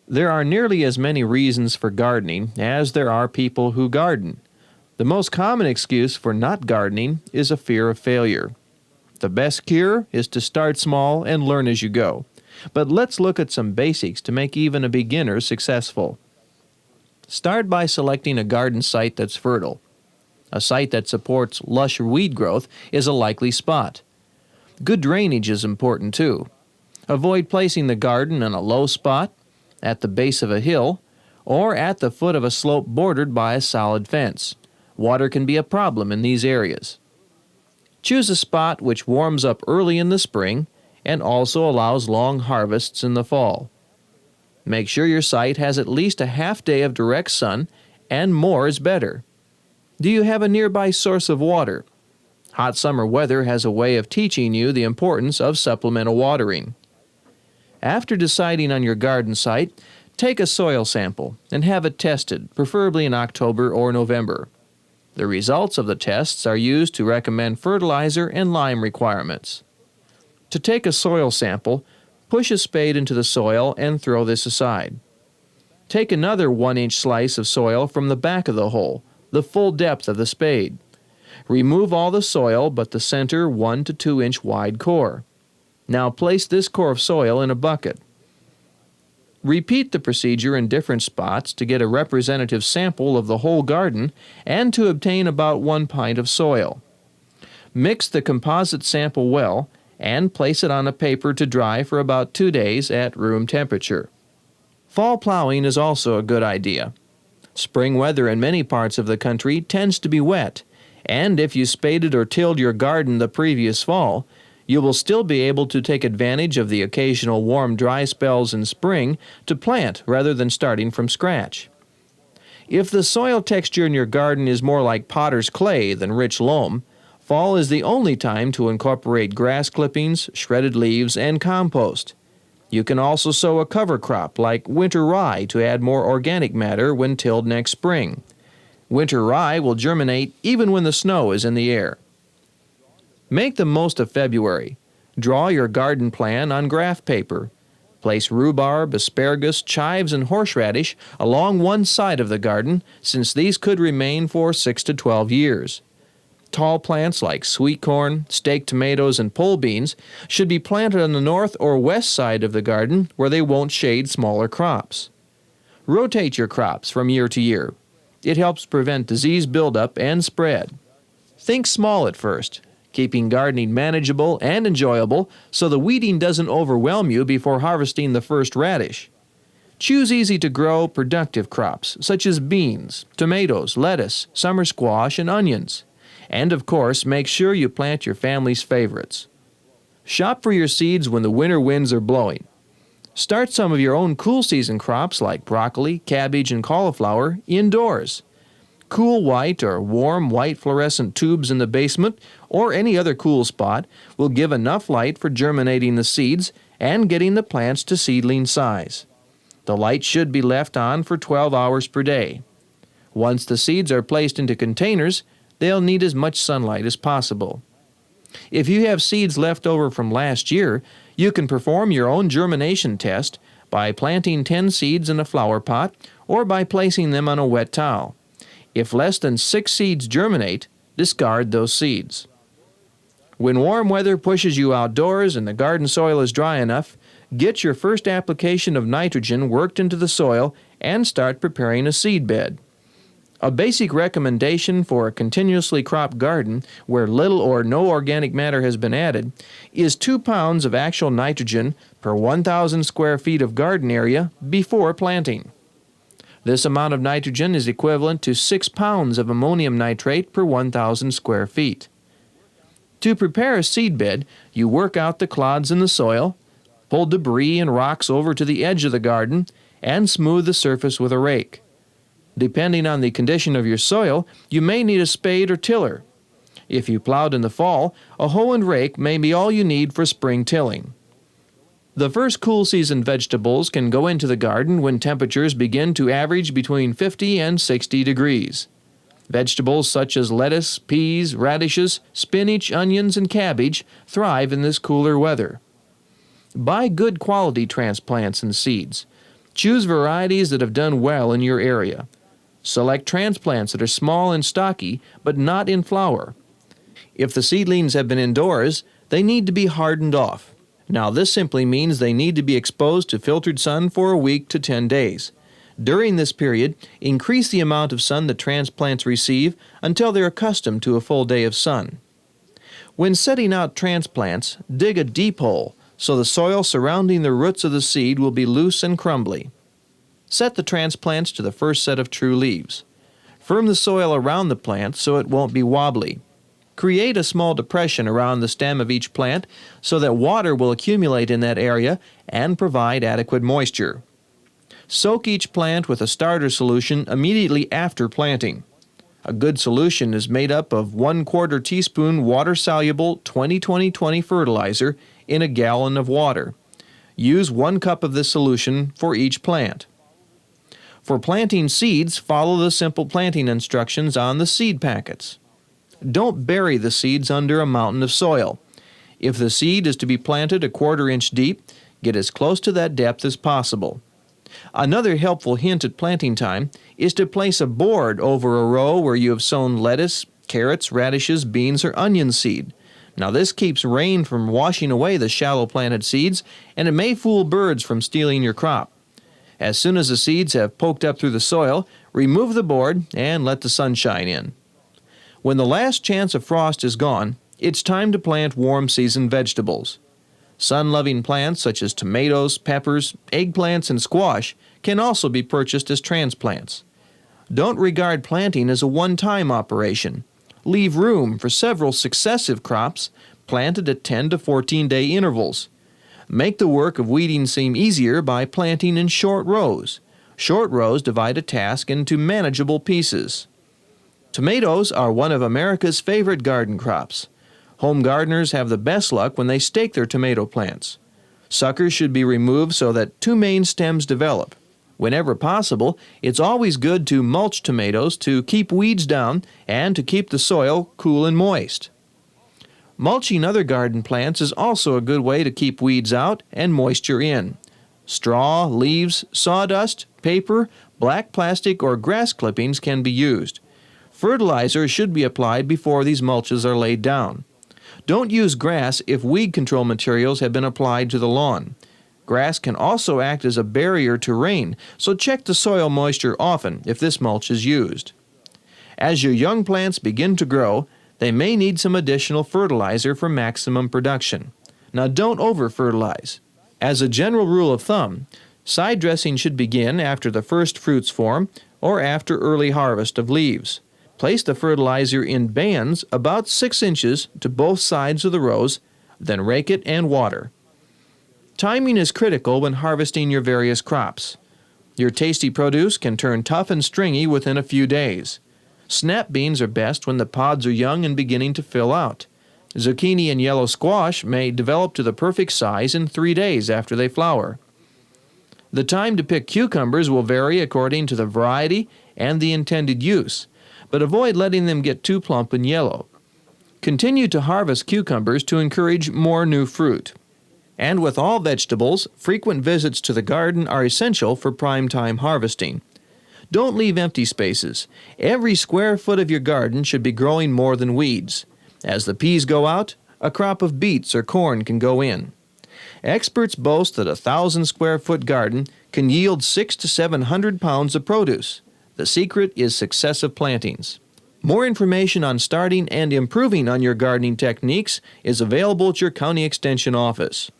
There are nearly as many reasons for gardening as there are people who garden. The most common excuse for not gardening is a fear of failure. The best cure is to start small and learn as you go. But let's look at some basics to make even a beginner successful. Start by selecting a garden site that's fertile. A site that supports lush weed growth is a likely spot. Good drainage is important too. Avoid placing the garden in a low spot, at the base of a hill, or at the foot of a slope bordered by a solid fence. Water can be a problem in these areas. Choose a spot which warms up early in the spring and also allows long harvests in the fall. Make sure your site has at least a half day of direct sun, and more is better. Do you have a nearby source of water? Hot summer weather has a way of teaching you the importance of supplemental watering. After deciding on your garden site, take a soil sample and have it tested, preferably in October or November. The results of the tests are used to recommend fertilizer and lime requirements. To take a soil sample, push a spade into the soil and throw this aside. Take another 1-inch slice of soil from the back of the hole, the full depth of the spade. Remove all the soil but the center 1 to 2 inch wide core. Now place this core of soil in a bucket. Repeat the procedure in different spots to get a representative sample of the whole garden and to obtain about 1 pint of soil. Mix the composite sample well and place it on a paper to dry for about 2 days at room temperature. Fall plowing is also a good idea. Spring weather in many parts of the country tends to be wet, and if you spaded or tilled your garden the previous fall, you will still be able to take advantage of the occasional warm, dry spells in spring to plant rather than starting from scratch. If the soil texture in your garden is more like potter's clay than rich loam, fall is the only time to incorporate grass clippings, shredded leaves, and compost. You can also sow a cover crop like winter rye to add more organic matter when tilled next spring. Winter rye will germinate even when the snow is in the air. Make the most of February. Draw your garden plan on graph paper. Place rhubarb, asparagus, chives, and horseradish along one side of the garden, since these could remain for 6 to 12 years. Tall plants like sweet corn, steak tomatoes, and pole beans should be planted on the north or west side of the garden where they won't shade smaller crops. Rotate your crops from year to year. It helps prevent disease buildup and spread. Think small at first, keeping gardening manageable and enjoyable so the weeding doesn't overwhelm you before harvesting the first radish. Choose easy-to-grow, productive crops such as beans, tomatoes, lettuce, summer squash, and onions. And of course, make sure you plant your family's favorites. Shop for your seeds when the winter winds are blowing. Start some of your own cool season crops like broccoli, cabbage, and cauliflower indoors. Cool white or warm white fluorescent tubes in the basement or any other cool spot will give enough light for germinating the seeds and getting the plants to seedling size. The light should be left on for 12 hours per day. Once the seeds are placed into containers, they'll need as much sunlight as possible. If you have seeds left over from last year, you can perform your own germination test by planting 10 seeds in a flower pot or by placing them on a wet towel. If less than 6 seeds germinate, discard those seeds. When warm weather pushes you outdoors and the garden soil is dry enough, get your first application of nitrogen worked into the soil and start preparing a seed bed. A basic recommendation for a continuously cropped garden where little or no organic matter has been added is 2 pounds of actual nitrogen per 1,000 square feet of garden area before planting. This amount of nitrogen is equivalent to 6 pounds of ammonium nitrate per 1,000 square feet. To prepare a seed bed, you work out the clods in the soil, pull debris and rocks over to the edge of the garden, and smooth the surface with a rake. Depending on the condition of your soil, you may need a spade or tiller. If you plowed in the fall, a hoe and rake may be all you need for spring tilling. The first cool season vegetables can go into the garden when temperatures begin to average between 50 and 60 degrees. Vegetables such as lettuce, peas, radishes, spinach, onions, and cabbage thrive in this cooler weather. Buy good quality transplants and seeds. Choose varieties that have done well in your area. Select transplants that are small and stocky, but not in flower. If the seedlings have been indoors, they need to be hardened off. Now, this simply means they need to be exposed to filtered sun for a week to 10 days. During this period, increase the amount of sun the transplants receive until they're accustomed to a full day of sun. When setting out transplants, dig a deep hole so the soil surrounding the roots of the seed will be loose and crumbly. Set the transplants to the first set of true leaves. Firm the soil around the plant so it won't be wobbly. Create a small depression around the stem of each plant so that water will accumulate in that area and provide adequate moisture. Soak each plant with a starter solution immediately after planting. A good solution is made up of 1/4 teaspoon water-soluble 20-20-20 fertilizer in a gallon of water. Use 1 cup of this solution for each plant. For planting seeds, follow the simple planting instructions on the seed packets. Don't bury the seeds under a mountain of soil. If the seed is to be planted 1/4 inch deep, get as close to that depth as possible. Another helpful hint at planting time is to place a board over a row where you have sown lettuce, carrots, radishes, beans, or onion seed. Now, this keeps rain from washing away the shallow planted seeds, and it may fool birds from stealing your crop. As soon as the seeds have poked up through the soil, remove the board and let the sunshine in. When the last chance of frost is gone, it's time to plant warm season vegetables. Sun-loving plants such as tomatoes, peppers, eggplants, and squash can also be purchased as transplants. Don't regard planting as a one-time operation. Leave room for several successive crops planted at 10 to 14-day intervals. Make the work of weeding seem easier by planting in short rows. Short rows divide a task into manageable pieces. Tomatoes are one of America's favorite garden crops. Home gardeners have the best luck when they stake their tomato plants. Suckers should be removed so that 2 main stems develop. Whenever possible, it's always good to mulch tomatoes to keep weeds down and to keep the soil cool and moist. Mulching other garden plants is also a good way to keep weeds out and moisture in. Straw, leaves, sawdust, paper, black plastic, or grass clippings can be used. Fertilizer should be applied before these mulches are laid down. Don't use grass if weed control materials have been applied to the lawn. Grass can also act as a barrier to rain, so check the soil moisture often if this mulch is used. As your young plants begin to grow, they may need some additional fertilizer for maximum production. Now, don't over-fertilize. As a general rule of thumb, side dressing should begin after the first fruits form or after early harvest of leaves. Place the fertilizer in bands about 6 inches to both sides of the rows, then rake it and water. Timing is critical when harvesting your various crops. Your tasty produce can turn tough and stringy within a few days. Snap beans are best when the pods are young and beginning to fill out. Zucchini and yellow squash may develop to the perfect size in 3 days after they flower. The time to pick cucumbers will vary according to the variety and the intended use, but avoid letting them get too plump and yellow. Continue to harvest cucumbers to encourage more new fruit. And with all vegetables, frequent visits to the garden are essential for prime time harvesting. Don't leave empty spaces. Every square foot of your garden should be growing more than weeds. As the peas go out, a crop of beets or corn can go in. Experts boast that a 1,000 square foot garden can yield 600 to 700 pounds of produce. The secret is successive plantings. More information on starting and improving on your gardening techniques is available at your county extension office.